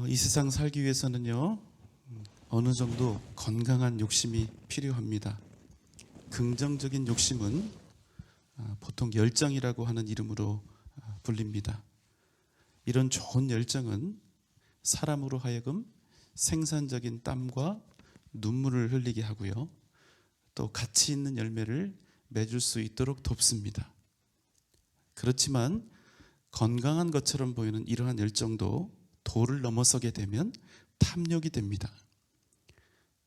이 세상 살기 위해서는요, 어느 정도 건강한 욕심이 필요합니다. 긍정적인 욕심은 보통 열정이라고 하는 이름으로 불립니다. 이런 좋은 열정은 사람으로 하여금 생산적인 땀과 눈물을 흘리게 하고요, 또 가치 있는 열매를 맺을 수 있도록 돕습니다. 그렇지만 건강한 것처럼 보이는 이러한 열정도 도를 넘어서게 되면 탐욕이 됩니다.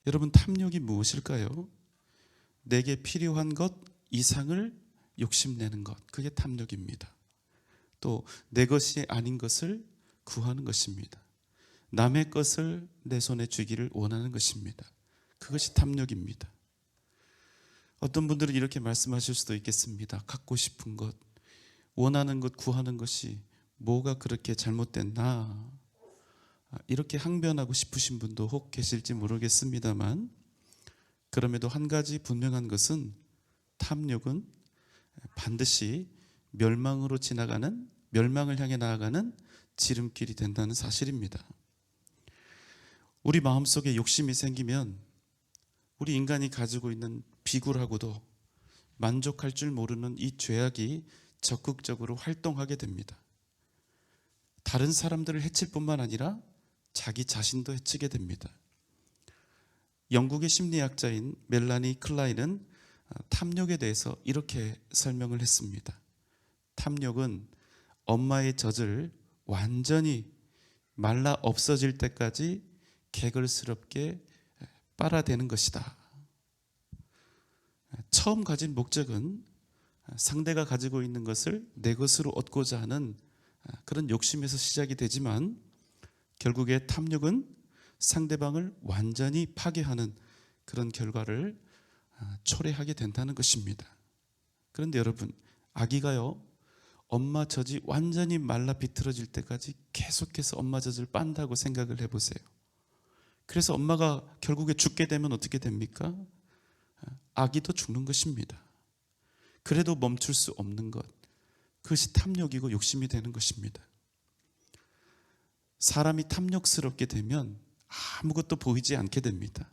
여러분, 탐욕이 무엇일까요? 내게 필요한 것 이상을 욕심내는 것, 그게 탐욕입니다. 또 내 것이 아닌 것을 구하는 것입니다. 남의 것을 내 손에 쥐기를 원하는 것입니다. 그것이 탐욕입니다. 어떤 분들은 이렇게 말씀하실 수도 있겠습니다. 갖고 싶은 것, 원하는 것 구하는 것이 뭐가 그렇게 잘못됐나, 이렇게 항변하고 싶으신 분도 혹 계실지 모르겠습니다만, 그럼에도 한 가지 분명한 것은 탐욕은 반드시 멸망을 향해 나아가는 지름길이 된다는 사실입니다. 우리 마음속에 욕심이 생기면 우리 인간이 가지고 있는 비굴하고도 만족할 줄 모르는 이 죄악이 적극적으로 활동하게 됩니다. 다른 사람들을 해칠 뿐만 아니라 자기 자신도 해치게 됩니다. 영국의 심리학자인 멜라니 클라인은 탐욕에 대해서 이렇게 설명을 했습니다. 탐욕은 엄마의 젖을 완전히 말라 없어질 때까지 개걸스럽게 빨아대는 것이다. 처음 가진 목적은 상대가 가지고 있는 것을 내 것으로 얻고자 하는 그런 욕심에서 시작이 되지만, 결국에 탐욕은 상대방을 완전히 파괴하는 그런 결과를 초래하게 된다는 것입니다. 그런데 여러분, 아기가요, 엄마 젖이 완전히 말라 비틀어질 때까지 계속해서 엄마 젖을 빤다고 생각을 해보세요. 그래서 엄마가 결국에 죽게 되면 어떻게 됩니까? 아기도 죽는 것입니다. 그래도 멈출 수 없는 것, 그것이 탐욕이고 욕심이 되는 것입니다. 사람이 탐욕스럽게 되면 아무것도 보이지 않게 됩니다.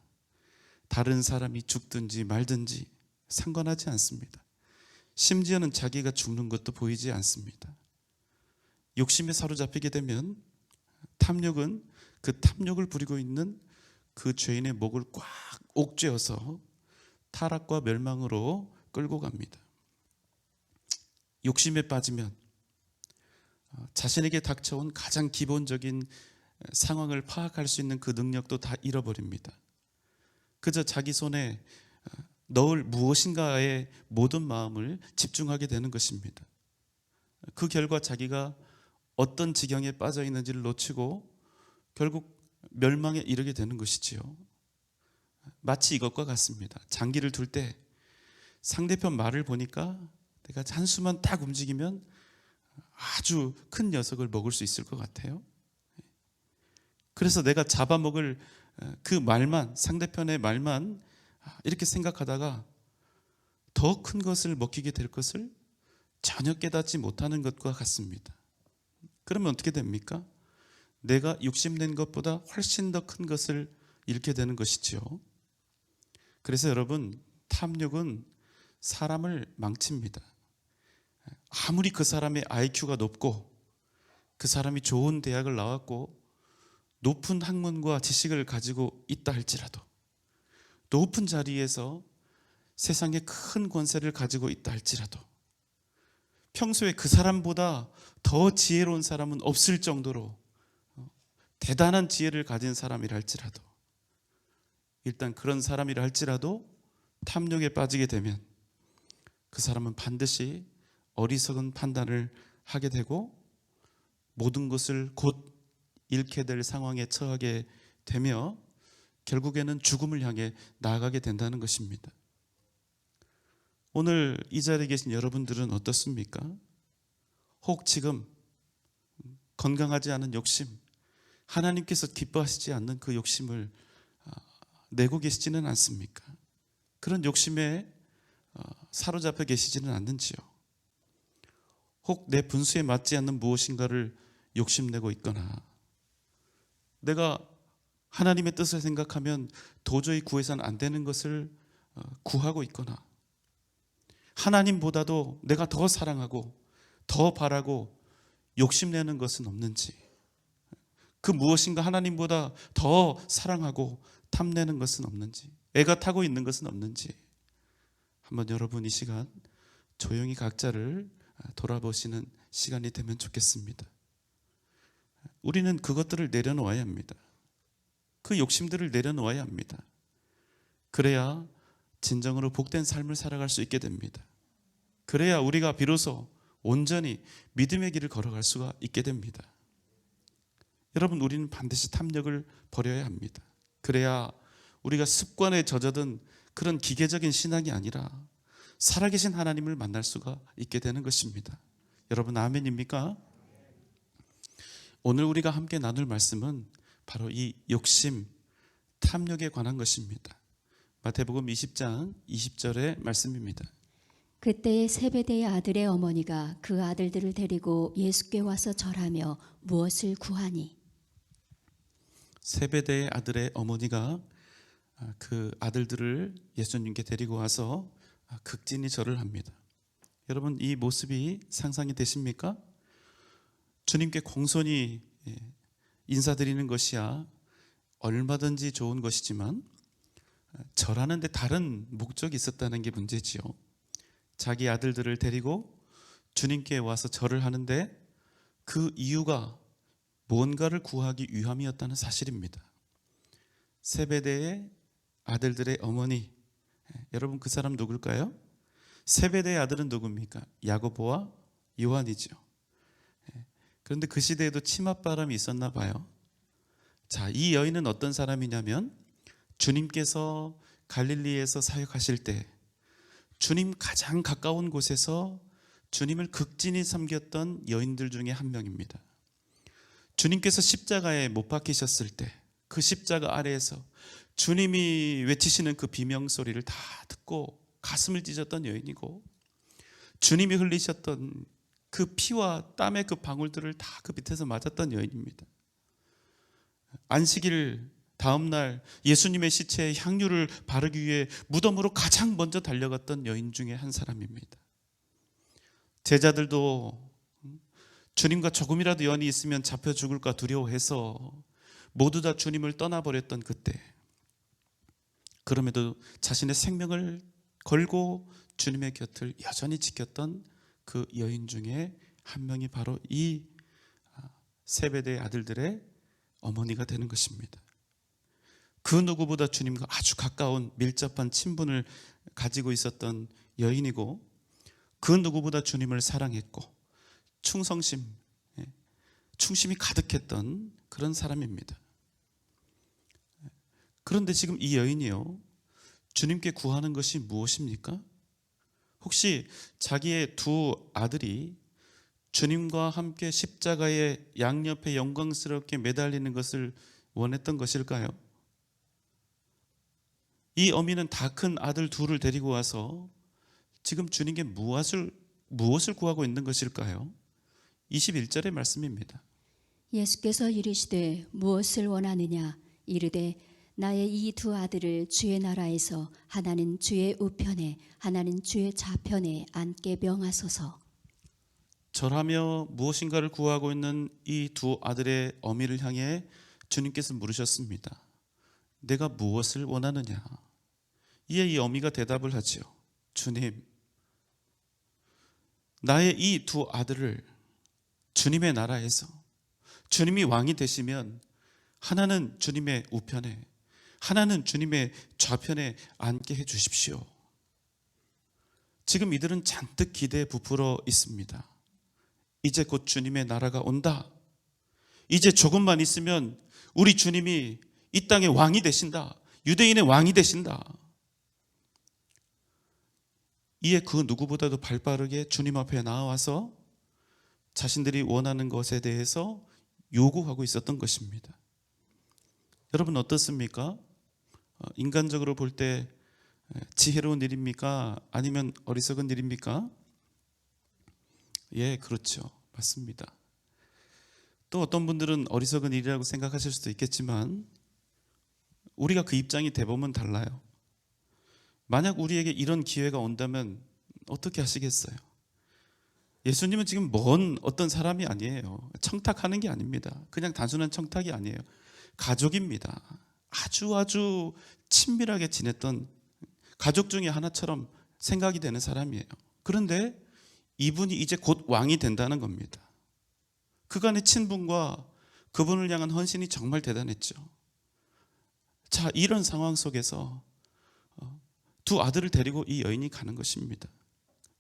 다른 사람이 죽든지 말든지 상관하지 않습니다. 심지어는 자기가 죽는 것도 보이지 않습니다. 욕심에 사로잡히게 되면 탐욕은 그 탐욕을 부리고 있는 그 죄인의 목을 꽉 옥죄어서 타락과 멸망으로 끌고 갑니다. 욕심에 빠지면 자신에게 닥쳐온 가장 기본적인 상황을 파악할 수 있는 그 능력도 다 잃어버립니다. 그저 자기 손에 넣을 무엇인가에 모든 마음을 집중하게 되는 것입니다. 그 결과 자기가 어떤 지경에 빠져 있는지를 놓치고 결국 멸망에 이르게 되는 것이지요. 마치 이것과 같습니다. 장기를 둘 때 상대편 말을 보니까 내가 한수만 딱 움직이면 아주 큰 녀석을 먹을 수 있을 것 같아요. 그래서 내가 잡아먹을 그 말만, 상대편의 말만 이렇게 생각하다가 더 큰 것을 먹히게 될 것을 전혀 깨닫지 못하는 것과 같습니다. 그러면 어떻게 됩니까? 내가 욕심낸 것보다 훨씬 더 큰 것을 잃게 되는 것이지요. 그래서 여러분, 탐욕은 사람을 망칩니다. 아무리 그 사람의 IQ가 높고 그 사람이 좋은 대학을 나왔고 높은 학문과 지식을 가지고 있다 할지라도, 높은 자리에서 세상에 큰 권세를 가지고 있다 할지라도, 평소에 그 사람보다 더 지혜로운 사람은 없을 정도로 대단한 지혜를 가진 사람이라 할지라도, 일단 그런 사람이라 할지라도 탐욕에 빠지게 되면 그 사람은 반드시 어리석은 판단을 하게 되고 모든 것을 곧 잃게 될 상황에 처하게 되며 결국에는 죽음을 향해 나아가게 된다는 것입니다. 오늘 이 자리에 계신 여러분들은 어떻습니까? 혹 지금 건강하지 않은 욕심, 하나님께서 기뻐하시지 않는 그 욕심을 내고 계시지는 않습니까? 그런 욕심에 사로잡혀 계시지는 않는지요? 혹 내 분수에 맞지 않는 무엇인가를 욕심내고 있거나 내가 하나님의 뜻을 생각하면 도저히 구해서는 안 되는 것을 구하고 있거나, 하나님보다도 내가 더 사랑하고 더 바라고 욕심내는 것은 없는지, 그 무엇인가 하나님보다 더 사랑하고 탐내는 것은 없는지, 애가 타고 있는 것은 없는지, 한번 여러분 이 시간 조용히 각자를 돌아보시는 시간이 되면 좋겠습니다. 우리는 그것들을 내려놓아야 합니다. 그 욕심들을 내려놓아야 합니다. 그래야 진정으로 복된 삶을 살아갈 수 있게 됩니다. 그래야 우리가 비로소 온전히 믿음의 길을 걸어갈 수가 있게 됩니다. 여러분, 우리는 반드시 탐욕을 버려야 합니다. 그래야 우리가 습관에 젖어든 그런 기계적인 신앙이 아니라 살아계신 하나님을 만날 수가 있게 되는 것입니다. 여러분, 아멘입니까? 오늘 우리가 함께 나눌 말씀은 바로 이 욕심, 탐욕에 관한 것입니다. 마태복음 20장 20절의 말씀입니다. 그때에 세베대의 아들의 어머니가 그 아들들을 데리고 예수께 와서 절하며 무엇을 구하니? 세베대의 아들의 어머니가 그 아들들을 예수님께 데리고 와서 극진히 절을 합니다. 여러분, 이 모습이 상상이 되십니까? 주님께 공손히 인사드리는 것이야 얼마든지 좋은 것이지만 절하는데 다른 목적이 있었다는 게 문제지요. 자기 아들들을 데리고 주님께 와서 절을 하는데 그 이유가 뭔가를 구하기 위함이었다는 사실입니다. 세베대의 아들들의 어머니, 여러분 그 사람 누굴까요? 세베대의 아들은 누굽니까? 야고보와 요한이죠. 그런데 그 시대에도 치맛바람이 있었나 봐요. 자, 이 여인은 어떤 사람이냐면 주님께서 갈릴리에서 사역하실 때 주님 가장 가까운 곳에서 주님을 극진히 섬겼던 여인들 중에 한 명입니다. 주님께서 십자가에 못 박히셨을 때 그 십자가 아래에서 주님이 외치시는 그 비명소리를 다 듣고 가슴을 찢었던 여인이고, 주님이 흘리셨던 그 피와 땀의 그 방울들을 다 그 밑에서 맞았던 여인입니다. 안식일 다음 날 예수님의 시체에 향유를 바르기 위해 무덤으로 가장 먼저 달려갔던 여인 중에 한 사람입니다. 제자들도 주님과 조금이라도 연이 있으면 잡혀 죽을까 두려워해서 모두 다 주님을 떠나버렸던 그때, 그럼에도 자신의 생명을 걸고 주님의 곁을 여전히 지켰던 그 여인 중에 한 명이 바로 이 세베대의 아들들의 어머니가 되는 것입니다. 그 누구보다 주님과 아주 가까운 밀접한 친분을 가지고 있었던 여인이고, 그 누구보다 주님을 사랑했고 충성심이 가득했던 그런 사람입니다. 그런데 지금 이 여인이요, 주님께 구하는 것이 무엇입니까? 혹시 자기의 두 아들이 주님과 함께 십자가의 양옆에 영광스럽게 매달리는 것을 원했던 것일까요? 이 어미는 다 큰 아들 둘을 데리고 와서 지금 주님께 무엇을 구하고 있는 것일까요? 21절의 말씀입니다. 예수께서 이르시되 무엇을 원하느냐? 이르되 나의 이 두 아들을 주의 나라에서 하나는 주의 우편에 하나는 주의 좌편에 앉게 명하소서. 절하며 무엇인가를 구하고 있는 이 두 아들의 어미를 향해 주님께서 물으셨습니다. 내가 무엇을 원하느냐? 이에 이 어미가 대답을 하지요. 주님, 나의 이 두 아들을 주님의 나라에서 주님이 왕이 되시면 하나는 주님의 우편에 하나는 주님의 좌편에 앉게 해 주십시오. 지금 이들은 잔뜩 기대에 부풀어 있습니다. 이제 곧 주님의 나라가 온다. 이제 조금만 있으면 우리 주님이 이 땅의 왕이 되신다. 유대인의 왕이 되신다. 이에 그 누구보다도 발빠르게 주님 앞에 나와서 자신들이 원하는 것에 대해서 요구하고 있었던 것입니다. 여러분 어떻습니까? 인간적으로 볼 때 지혜로운 일입니까? 아니면 어리석은 일입니까? 예, 그렇죠. 맞습니다. 또 어떤 분들은 어리석은 일이라고 생각하실 수도 있겠지만 우리가 그 입장이 대부분 달라요. 만약 우리에게 이런 기회가 온다면 어떻게 하시겠어요? 예수님은 지금 먼 어떤 사람이 아니에요. 청탁하는 게 아닙니다. 그냥 단순한 청탁이 아니에요. 가족입니다. 아주 친밀하게 지냈던 가족 중에 하나처럼 생각이 되는 사람이에요. 그런데 이분이 이제 곧 왕이 된다는 겁니다. 그간의 친분과 그분을 향한 헌신이 정말 대단했죠. 자, 이런 상황 속에서 두 아들을 데리고 이 여인이 가는 것입니다.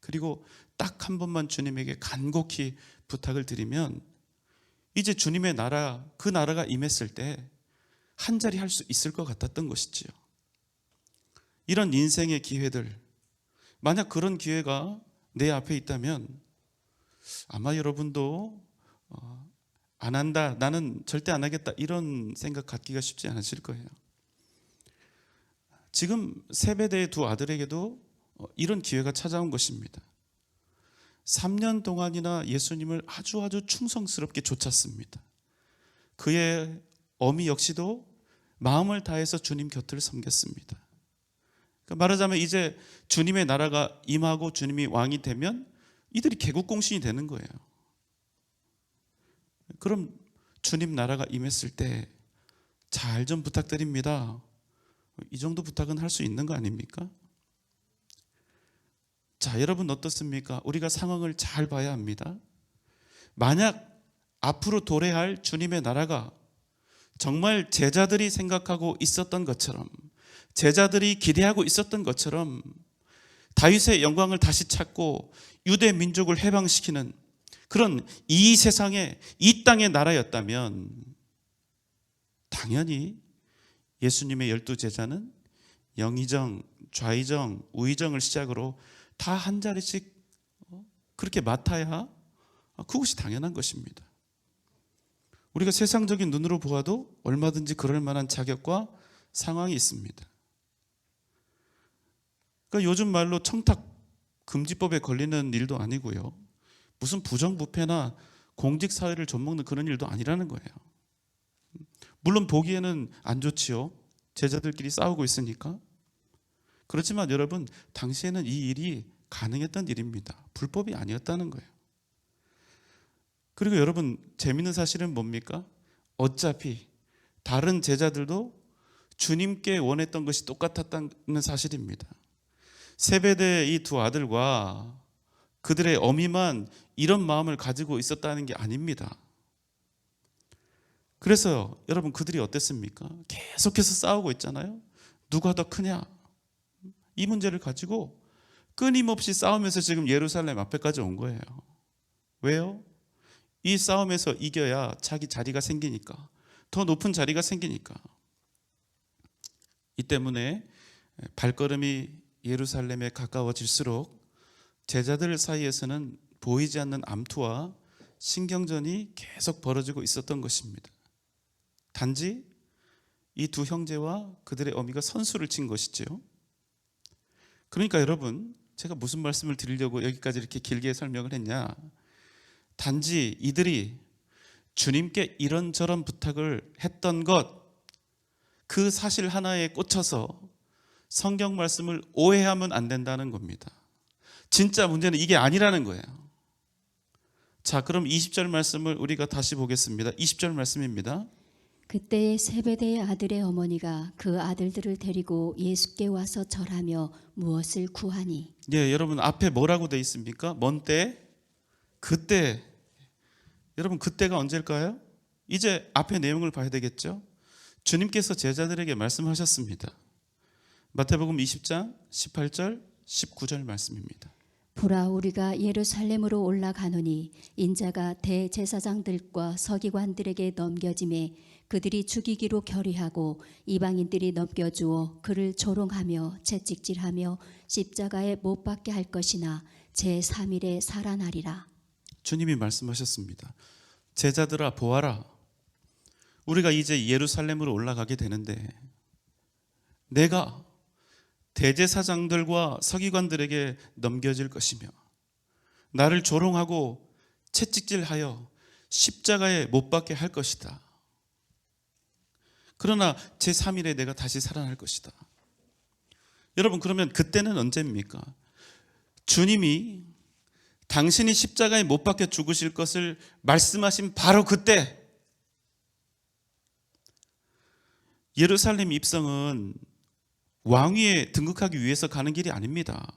그리고 딱 한 번만 주님에게 간곡히 부탁을 드리면 이제 주님의 나라, 그 나라가 임했을 때 한 자리 할 수 있을 것 같았던 것이지요. 이런 인생의 기회들, 만약 그런 기회가 내 앞에 있다면 아마 여러분도 안 한다, 나는 절대 안 하겠다, 이런 생각 갖기가 쉽지 않으실 거예요. 지금 세베대의 두 아들에게도 이런 기회가 찾아온 것입니다. 3년 동안이나 예수님을 아주 충성스럽게 좇았습니다. 그의 어미 역시도 마음을 다해서 주님 곁을 섬겼습니다. 그러니까 말하자면 이제 주님의 나라가 임하고 주님이 왕이 되면 이들이 개국공신이 되는 거예요. 그럼 주님 나라가 임했을 때 잘 좀 부탁드립니다. 이 정도 부탁은 할 수 있는 거 아닙니까? 자, 여러분 어떻습니까? 우리가 상황을 잘 봐야 합니다. 만약 앞으로 도래할 주님의 나라가 정말 제자들이 생각하고 있었던 것처럼, 제자들이 기대하고 있었던 것처럼 다윗의 영광을 다시 찾고 유대 민족을 해방시키는 그런 이 세상의, 이 땅의 나라였다면 당연히 예수님의 12제자는 영의정, 좌의정, 우의정을 시작으로 다 한 자리씩 그렇게 맡아야 그것이 당연한 것입니다. 우리가 세상적인 눈으로 보아도 얼마든지 그럴 만한 자격과 상황이 있습니다. 그러니까 요즘 말로 청탁 금지법에 걸리는 일도 아니고요. 무슨 부정부패나 공직사회를 좀먹는 그런 일도 아니라는 거예요. 물론 보기에는 안 좋지요. 제자들끼리 싸우고 있으니까. 그렇지만 여러분, 당시에는 이 일이 가능했던 일입니다. 불법이 아니었다는 거예요. 그리고 여러분, 재밌는 사실은 뭡니까? 어차피 다른 제자들도 주님께 원했던 것이 똑같았다는 사실입니다. 세베대의 이 두 아들과 그들의 어미만 이런 마음을 가지고 있었다는 게 아닙니다. 그래서 여러분, 그들이 어땠습니까? 계속해서 싸우고 있잖아요. 누가 더 크냐? 이 문제를 가지고 끊임없이 싸우면서 지금 예루살렘 앞에까지 온 거예요. 왜요? 이 싸움에서 이겨야 자기 자리가 생기니까, 더 높은 자리가 생기니까. 이 때문에 발걸음이 예루살렘에 가까워질수록 제자들 사이에서는 보이지 않는 암투와 신경전이 계속 벌어지고 있었던 것입니다. 단지 이 두 형제와 그들의 어미가 선수를 친 것이죠. 그러니까 여러분, 제가 무슨 말씀을 드리려고 여기까지 이렇게 길게 설명을 했냐? 단지 이들이 주님께 이런저런 부탁을 했던 것, 그 사실 하나에 꽂혀서 성경 말씀을 오해하면 안 된다는 겁니다. 진짜 문제는 이게 아니라는 거예요. 자, 그럼 20절 말씀을 우리가 다시 보겠습니다. 20절 말씀입니다. 그때에 세베대의 아들의 어머니가 그 아들들을 데리고 예수께 와서 절하며 무엇을 구하니. 예, 여러분 앞에 뭐라고 돼 있습니까? 먼 때, 그때. 여러분, 그때가 언제일까요? 이제 앞에 내용을 봐야 되겠죠. 주님께서 제자들에게 말씀하셨습니다. 마태복음 20장 18절 19절 말씀입니다. 보라, 우리가 예루살렘으로 올라가노니 인자가 대제사장들과 서기관들에게 넘겨짐에 그들이 죽이기로 결의하고 이방인들이 넘겨주어 그를 조롱하며 채찍질하며 십자가에 못 박게 할 것이나 제3일에 살아나리라. 주님이 말씀하셨습니다. 제자들아, 보아라. 우리가 이제 예루살렘으로 올라가게 되는데 내가 대제사장들과 서기관들에게 넘겨질 것이며 나를 조롱하고 채찍질하여 십자가에 못 박게 할 것이다. 그러나 제3일에 내가 다시 살아날 것이다. 여러분, 그러면 그때는 언제입니까? 주님이 당신이 십자가에 못 박혀 죽으실 것을 말씀하신 바로 그때. 예루살렘 입성은 왕위에 등극하기 위해서 가는 길이 아닙니다.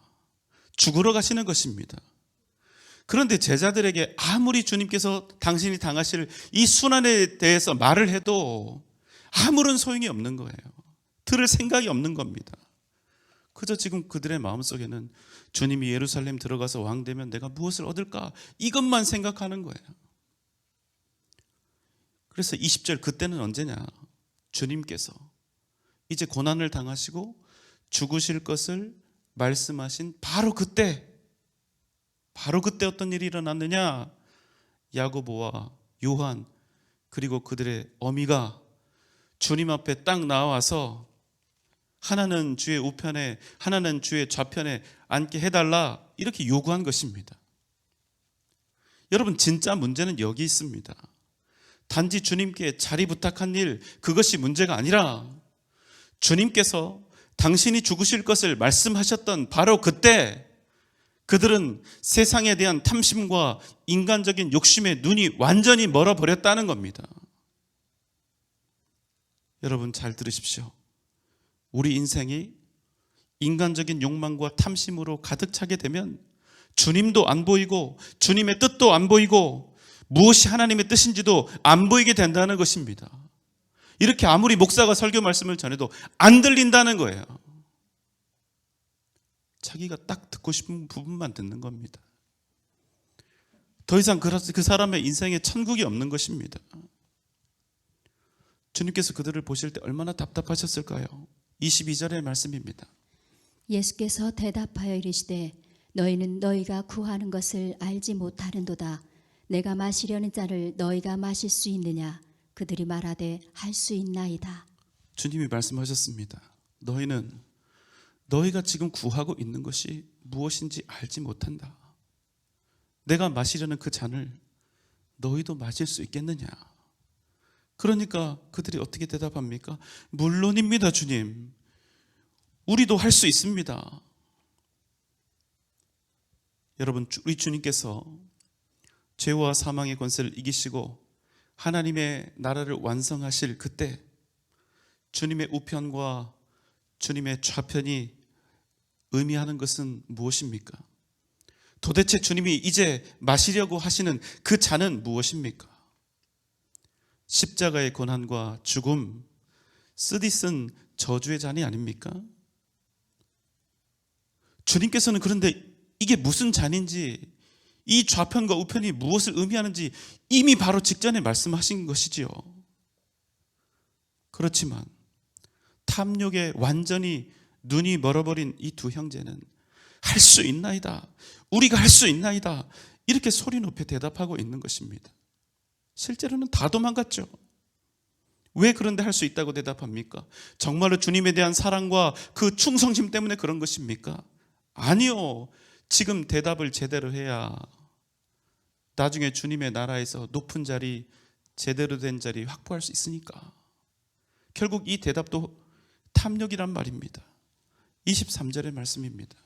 죽으러 가시는 것입니다. 그런데 제자들에게 아무리 주님께서 당신이 당하실 이 순환에 대해서 말을 해도 아무런 소용이 없는 거예요. 들을 생각이 없는 겁니다. 그저 지금 그들의 마음속에는 주님이 예루살렘 들어가서 왕 되면 내가 무엇을 얻을까? 이것만 생각하는 거예요. 그래서 20절, 그때는 언제냐? 주님께서 이제 고난을 당하시고 죽으실 것을 말씀하신 바로 그때 어떤 일이 일어났느냐? 야고보와 요한 그리고 그들의 어미가 주님 앞에 딱 나와서 하나는 주의 우편에 하나는 주의 좌편에 앉게 해달라 이렇게 요구한 것입니다. 여러분, 진짜 문제는 여기 있습니다. 단지 주님께 자리 부탁한 일, 그것이 문제가 아니라 주님께서 당신이 죽으실 것을 말씀하셨던 바로 그때 그들은 세상에 대한 탐심과 인간적인 욕심에 눈이 완전히 멀어버렸다는 겁니다. 여러분, 잘 들으십시오. 우리 인생이 인간적인 욕망과 탐심으로 가득 차게 되면 주님도 안 보이고 주님의 뜻도 안 보이고 무엇이 하나님의 뜻인지도 안 보이게 된다는 것입니다. 이렇게 아무리 목사가 설교 말씀을 전해도 안 들린다는 거예요. 자기가 딱 듣고 싶은 부분만 듣는 겁니다. 더 이상 그 사람의 인생에 천국이 없는 것입니다. 주님께서 그들을 보실 때 얼마나 답답하셨을까요? 22절의 말씀입니다. 예수께서 대답하여 이르시되 너희는 너희가 구하는 것을 알지 못하는도다. 내가 마시려는 잔을 너희가 마실 수 있느냐? 그들이 말하되 할 수 있나이다. 주님이 말씀하셨습니다. 너희는 너희가 지금 구하고 있는 것이 무엇인지 알지 못한다. 내가 마시려는 그 잔을 너희도 마실 수 있겠느냐? 그러니까 그들이 어떻게 대답합니까? 물론입니다, 주님. 우리도 할 수 있습니다. 여러분, 우리 주님께서 죄와 사망의 권세를 이기시고 하나님의 나라를 완성하실 그때 주님의 우편과 주님의 좌편이 의미하는 것은 무엇입니까? 도대체 주님이 이제 마시려고 하시는 그 잔은 무엇입니까? 십자가의 고난과 죽음, 쓰디쓴 저주의 잔이 아닙니까? 주님께서는 그런데 이게 무슨 잔인지, 이 좌편과 우편이 무엇을 의미하는지 이미 바로 직전에 말씀하신 것이지요. 그렇지만 탐욕에 완전히 눈이 멀어버린 이 두 형제는 할 수 있나이다, 우리가 할 수 있나이다, 이렇게 소리 높여 대답하고 있는 것입니다. 실제로는 다 도망갔죠. 왜 그런데 할 수 있다고 대답합니까? 정말로 주님에 대한 사랑과 그 충성심 때문에 그런 것입니까? 아니요. 지금 대답을 제대로 해야 나중에 주님의 나라에서 높은 자리, 제대로 된 자리 확보할 수 있으니까. 결국 이 대답도 탐욕이란 말입니다. 23절의 말씀입니다.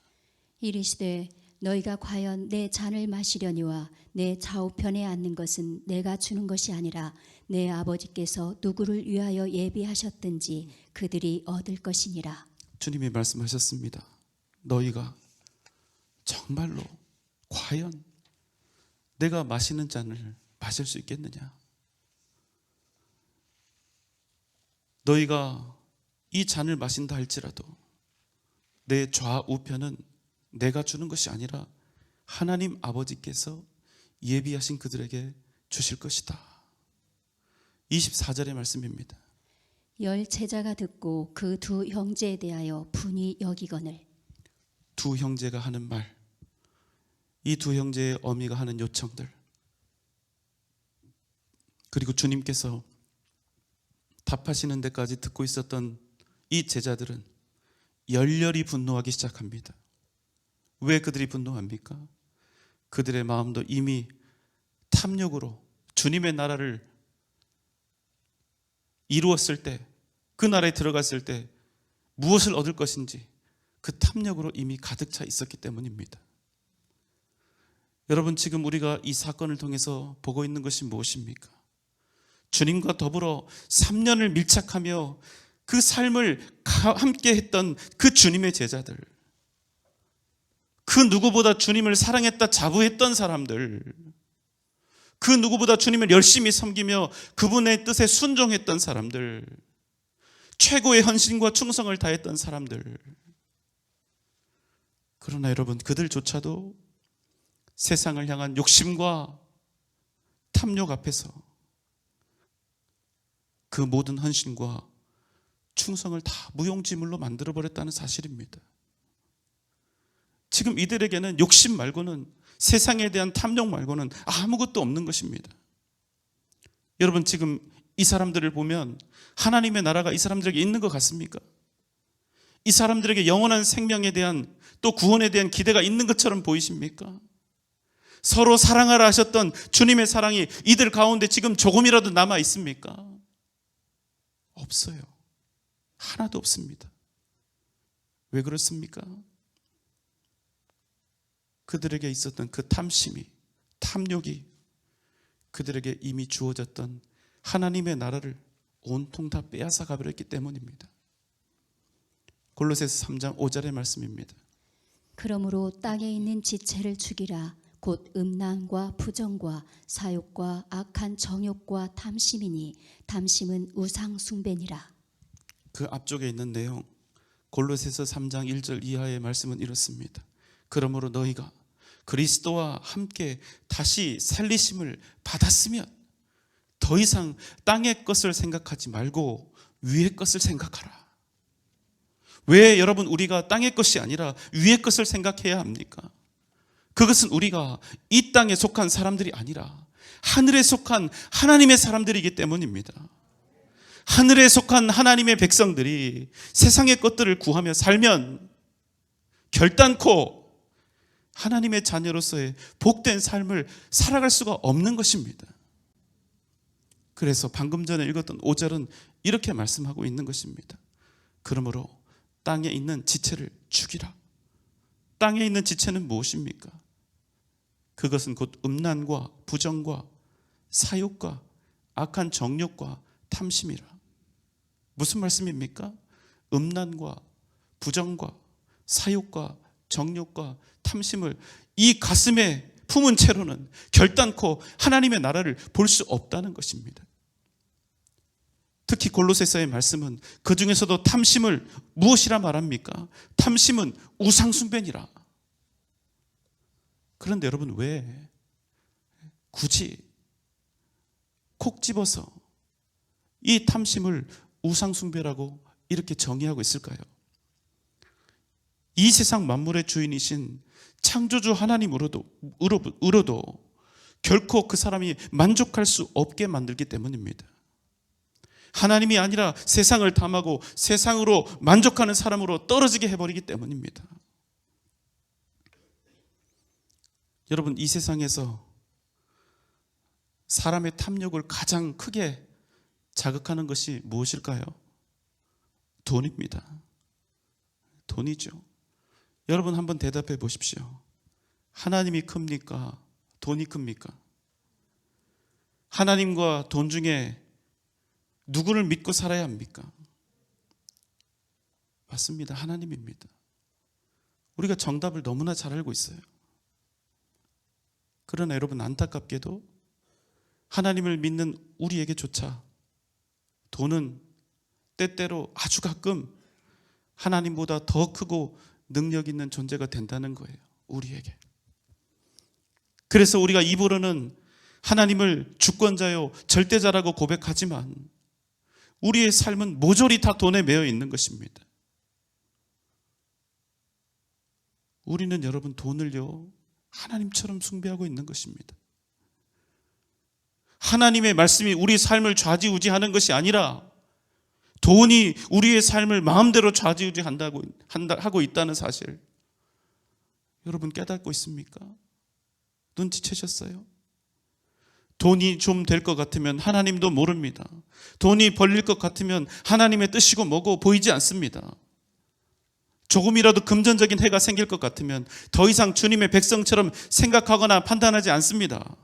이르시되 너희가 과연 내 잔을 마시려니와 내 좌우편에 앉는 것은 내가 주는 것이 아니라 내 아버지께서 누구를 위하여 예비하셨든지 그들이 얻을 것이니라. 주님이 말씀하셨습니다. 너희가 정말로 과연 내가 마시는 잔을 마실 수 있겠느냐? 너희가 이 잔을 마신다 할지라도 내 좌우편은 내가 주는 것이 아니라 하나님 아버지께서 예비하신 그들에게 주실 것이다. 24절의 말씀입니다. 열 제자가 듣고 그 두 형제에 대하여 분이 여기거늘. 두 형제가 하는 말, 이 두 형제의 어미가 하는 요청들, 그리고 주님께서 답하시는 데까지 듣고 있었던 이 제자들은 열렬히 분노하기 시작합니다. 왜 그들이 분노합니까? 그들의 마음도 이미 탐욕으로 주님의 나라를 이루었을 때, 그 나라에 들어갔을 때 무엇을 얻을 것인지 그 탐욕으로 이미 가득 차 있었기 때문입니다. 여러분, 지금 우리가 이 사건을 통해서 보고 있는 것이 무엇입니까? 주님과 더불어 3년을 밀착하며 그 삶을 함께 했던 그 주님의 제자들, 그 누구보다 주님을 사랑했다 자부했던 사람들, 그 누구보다 주님을 열심히 섬기며 그분의 뜻에 순종했던 사람들, 최고의 헌신과 충성을 다했던 사람들. 그러나 여러분, 그들조차도 세상을 향한 욕심과 탐욕 앞에서 그 모든 헌신과 충성을 다 무용지물로 만들어버렸다는 사실입니다. 지금 이들에게는 욕심 말고는, 세상에 대한 탐욕 말고는 아무것도 없는 것입니다. 여러분, 지금 이 사람들을 보면 하나님의 나라가 이 사람들에게 있는 것 같습니까? 이 사람들에게 영원한 생명에 대한, 또 구원에 대한 기대가 있는 것처럼 보이십니까? 서로 사랑하라 하셨던 주님의 사랑이 이들 가운데 지금 조금이라도 남아 있습니까? 없어요. 하나도 없습니다. 왜 그렇습니까? 그들에게 있었던 그 탐심이, 탐욕이 그들에게 이미 주어졌던 하나님의 나라를 온통 다 빼앗아 가버렸기 때문입니다. 골로새서 3장 5절의 말씀입니다. 그러므로 땅에 있는 지체를 죽이라. 곧 음란과 부정과 사욕과 악한 정욕과 탐심이니 탐심은 우상 숭배니라. 그 앞쪽에 있는 내용, 골로새서 3장 1절 이하의 말씀은 이렇습니다. 그러므로 너희가 그리스도와 함께 다시 살리심을 받았으면 더 이상 땅의 것을 생각하지 말고 위의 것을 생각하라. 왜 여러분, 우리가 땅의 것이 아니라 위의 것을 생각해야 합니까? 그것은 우리가 이 땅에 속한 사람들이 아니라 하늘에 속한 하나님의 사람들이기 때문입니다. 하늘에 속한 하나님의 백성들이 세상의 것들을 구하며 살면 결단코 하나님의 자녀로서의 복된 삶을 살아갈 수가 없는 것입니다. 그래서 방금 전에 읽었던 5절은 이렇게 말씀하고 있는 것입니다. 그러므로 땅에 있는 지체를 죽이라. 땅에 있는 지체는 무엇입니까? 그것은 곧 음란과 부정과 사욕과 악한 정욕과 탐심이라. 무슨 말씀입니까? 음란과 부정과 사욕과 정욕과 탐심을 이 가슴에 품은 채로는 결단코 하나님의 나라를 볼 수 없다는 것입니다. 특히 골로새서의 말씀은 그 중에서도 탐심을 무엇이라 말합니까? 탐심은 우상숭배니라. 그런데 여러분, 왜 굳이 콕 집어서 이 탐심을 우상숭배라고 이렇게 정의하고 있을까요? 이 세상 만물의 주인이신 창조주 하나님으로도 결코 그 사람이 만족할 수 없게 만들기 때문입니다. 하나님이 아니라 세상을 탐하고 세상으로 만족하는 사람으로 떨어지게 해버리기 때문입니다. 여러분, 이 세상에서 사람의 탐욕을 가장 크게 자극하는 것이 무엇일까요? 돈입니다. 돈이죠. 여러분, 한번 대답해 보십시오. 하나님이 큽니까? 돈이 큽니까? 하나님과 돈 중에 누구를 믿고 살아야 합니까? 맞습니다. 하나님입니다. 우리가 정답을 너무나 잘 알고 있어요. 그러나 여러분, 안타깝게도 하나님을 믿는 우리에게조차 돈은 때때로 아주 가끔 하나님보다 더 크고 능력 있는 존재가 된다는 거예요. 우리에게. 그래서 우리가 입으로는 하나님을 주권자요 절대자라고 고백하지만 우리의 삶은 모조리 다 돈에 매여 있는 것입니다. 우리는 여러분, 돈을요 하나님처럼 숭배하고 있는 것입니다. 하나님의 말씀이 우리 삶을 좌지우지하는 것이 아니라 돈이 우리의 삶을 마음대로 하고 있다는 사실, 여러분 깨닫고 있습니까? 눈치채셨어요? 돈이 좀 될 것 같으면 하나님도 모릅니다. 돈이 벌릴 것 같으면 하나님의 뜻이고 뭐고 보이지 않습니다. 조금이라도 금전적인 해가 생길 것 같으면 더 이상 주님의 백성처럼 생각하거나 판단하지 않습니다.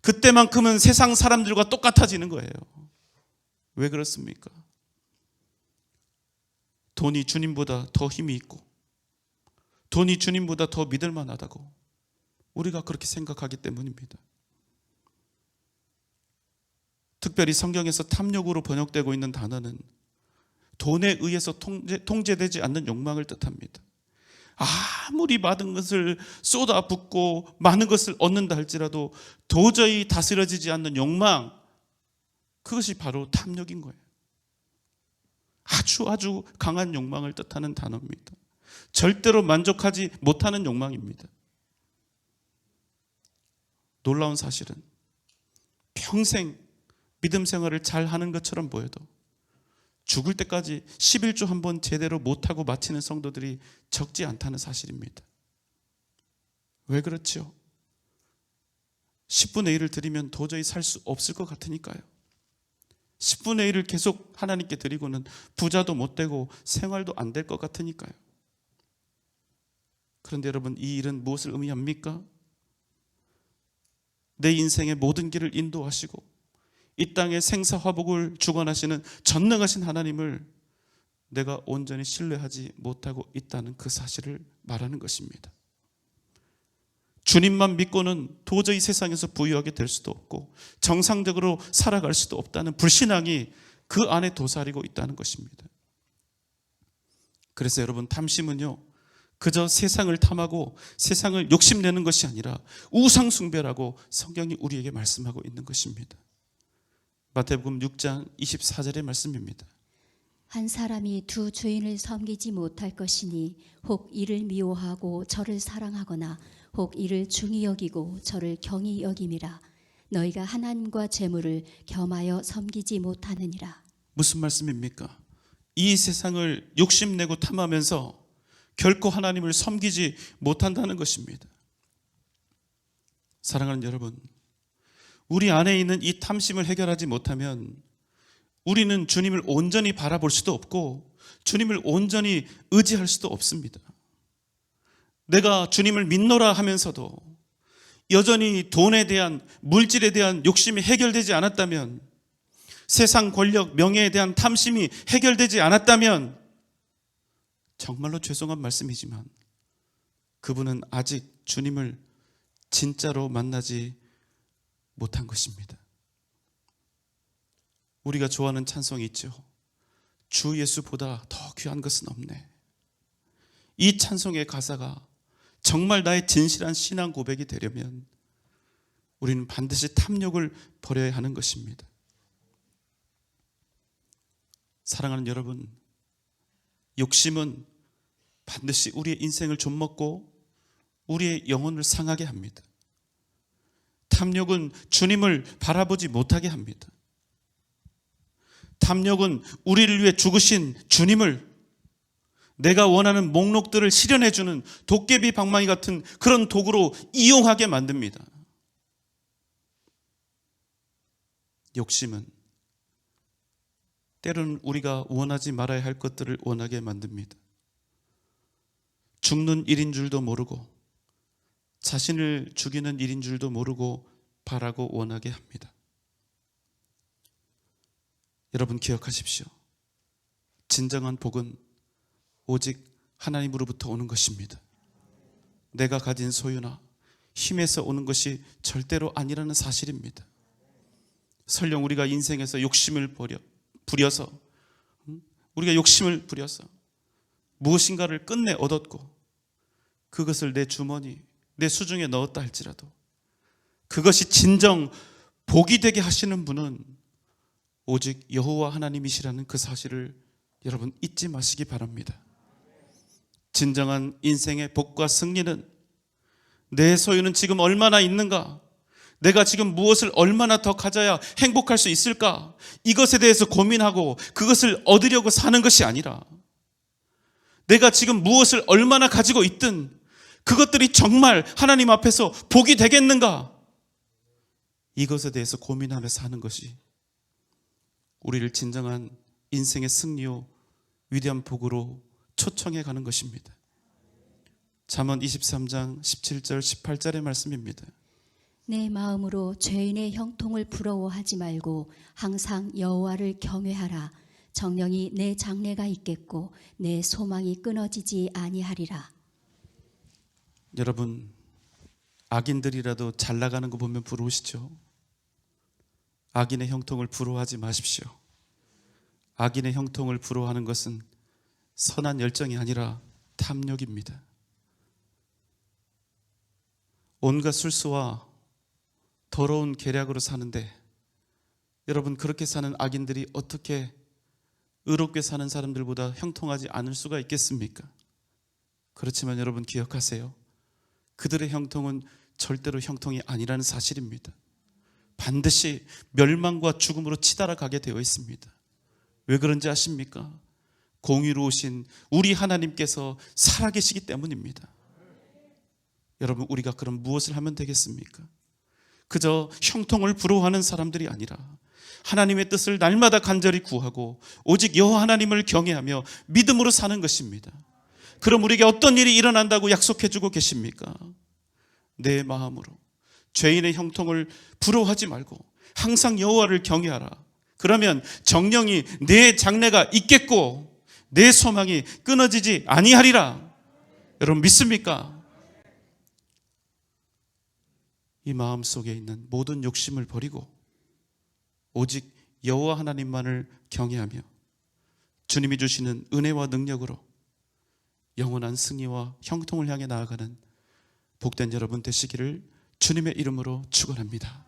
그때만큼은 세상 사람들과 똑같아지는 거예요. 왜 그렇습니까? 돈이 주님보다 더 힘이 있고 돈이 주님보다 더 믿을 만하다고 우리가 그렇게 생각하기 때문입니다. 특별히 성경에서 탐욕으로 번역되고 있는 단어는 돈에 의해서 통제되지 않는 욕망을 뜻합니다. 아무리 많은 것을 쏟아붓고 많은 것을 얻는다 할지라도 도저히 다스려지지 않는 욕망, 그것이 바로 탐욕인 거예요. 아주 강한 욕망을 뜻하는 단어입니다. 절대로 만족하지 못하는 욕망입니다. 놀라운 사실은 평생 믿음 생활을 잘 하는 것처럼 보여도 죽을 때까지 11조 한 번 제대로 못하고 마치는 성도들이 적지 않다는 사실입니다. 왜 그렇죠? 10분의 1을 드리면 도저히 살 수 없을 것 같으니까요. 10분의 1을 계속 하나님께 드리고는 부자도 못 되고 생활도 안 될 것 같으니까요. 그런데 여러분, 이 일은 무엇을 의미합니까? 내 인생의 모든 길을 인도하시고 이 땅의 생사화복을 주관하시는 전능하신 하나님을 내가 온전히 신뢰하지 못하고 있다는 그 사실을 말하는 것입니다. 주님만 믿고는 도저히 세상에서 부유하게 될 수도 없고 정상적으로 살아갈 수도 없다는 불신앙이 그 안에 도사리고 있다는 것입니다. 그래서 여러분, 탐심은요, 그저 세상을 탐하고 세상을 욕심내는 것이 아니라 우상숭배라고 성경이 우리에게 말씀하고 있는 것입니다. 마태복음 6장 24절의 말씀입니다. 한 사람이 두 주인을 섬기지 못할 것이니 혹 이를 미워하고 저를 사랑하거나 혹 이를 중히 여기고 저를 경히 여김이라. 너희가 하나님과 재물을 겸하여 섬기지 못하느니라. 무슨 말씀입니까? 이 세상을 욕심내고 탐하면서 결코 하나님을 섬기지 못한다는 것입니다. 사랑하는 여러분, 우리 안에 있는 이 탐심을 해결하지 못하면 우리는 주님을 온전히 바라볼 수도 없고 주님을 온전히 의지할 수도 없습니다. 내가 주님을 믿노라 하면서도 여전히 돈에 대한, 물질에 대한 욕심이 해결되지 않았다면, 세상 권력, 명예에 대한 탐심이 해결되지 않았다면 정말로 죄송한 말씀이지만 그분은 아직 주님을 진짜로 만나지 못한 것입니다. 우리가 좋아하는 찬송이 있죠. 주 예수보다 더 귀한 것은 없네. 이 찬송의 가사가 정말 나의 진실한 신앙 고백이 되려면 우리는 반드시 탐욕을 버려야 하는 것입니다. 사랑하는 여러분, 욕심은 반드시 우리의 인생을 좀먹고 우리의 영혼을 상하게 합니다. 탐욕은 주님을 바라보지 못하게 합니다. 탐욕은 우리를 위해 죽으신 주님을, 내가 원하는 목록들을 실현해주는 도깨비 방망이 같은 그런 도구로 이용하게 만듭니다. 욕심은 때로는 우리가 원하지 말아야 할 것들을 원하게 만듭니다. 죽는 일인 줄도 모르고 자신을 죽이는 일인 줄도 모르고 바라고 원하게 합니다. 여러분, 기억하십시오. 진정한 복은 오직 하나님으로부터 오는 것입니다. 내가 가진 소유나 힘에서 오는 것이 절대로 아니라는 사실입니다. 설령 우리가 인생에서 욕심을 부려서 무엇인가를 끝내 얻었고 그것을 내 주머니, 내 수중에 넣었다 할지라도 그것이 진정 복이 되게 하시는 분은 오직 여호와 하나님이시라는 그 사실을 여러분 잊지 마시기 바랍니다. 진정한 인생의 복과 승리는 내 소유는 지금 얼마나 있는가, 내가 지금 무엇을 얼마나 더 가져야 행복할 수 있을까, 이것에 대해서 고민하고 그것을 얻으려고 사는 것이 아니라 내가 지금 무엇을 얼마나 가지고 있든 그것들이 정말 하나님 앞에서 복이 되겠는가, 이것에 대해서 고민하며 사는 것이 우리를 진정한 인생의 승리요 위대한 복으로 초청해 가는 것입니다. 잠언 23장 17절 18절의 말씀입니다. 내 마음으로 죄인의 형통을 부러워하지 말고 항상 여호와를 경외하라. 정령이 내 장래가 있겠고 내 소망이 끊어지지 아니하리라. 여러분, 악인들이라도 잘 나가는 거 보면 부러우시죠? 악인의 형통을 부러워하지 마십시오. 악인의 형통을 부러워하는 것은 선한 열정이 아니라 탐욕입니다. 온갖 술수와 더러운 계략으로 사는데 여러분, 그렇게 사는 악인들이 어떻게 의롭게 사는 사람들보다 형통하지 않을 수가 있겠습니까? 그렇지만 여러분 기억하세요. 그들의 형통은 절대로 형통이 아니라는 사실입니다. 반드시 멸망과 죽음으로 치달아가게 되어 있습니다. 왜 그런지 아십니까? 공의로우신 우리 하나님께서 살아계시기 때문입니다. 여러분, 우리가 그럼 무엇을 하면 되겠습니까? 그저 형통을 부러워하는 사람들이 아니라 하나님의 뜻을 날마다 간절히 구하고 오직 여호와 하나님을 경외하며 믿음으로 사는 것입니다. 그럼 우리에게 어떤 일이 일어난다고 약속해 주고 계십니까? 내 마음으로 죄인의 형통을 부러워하지 말고 항상 여호와를 경외하라. 그러면 정령이 내 장래가 있겠고 내 소망이 끊어지지 아니하리라. 여러분 믿습니까? 이 마음 속에 있는 모든 욕심을 버리고 오직 여호와 하나님만을 경외하며 주님이 주시는 은혜와 능력으로 영원한 승리와 형통을 향해 나아가는 복된 여러분 되시기를 주님의 이름으로 축원합니다.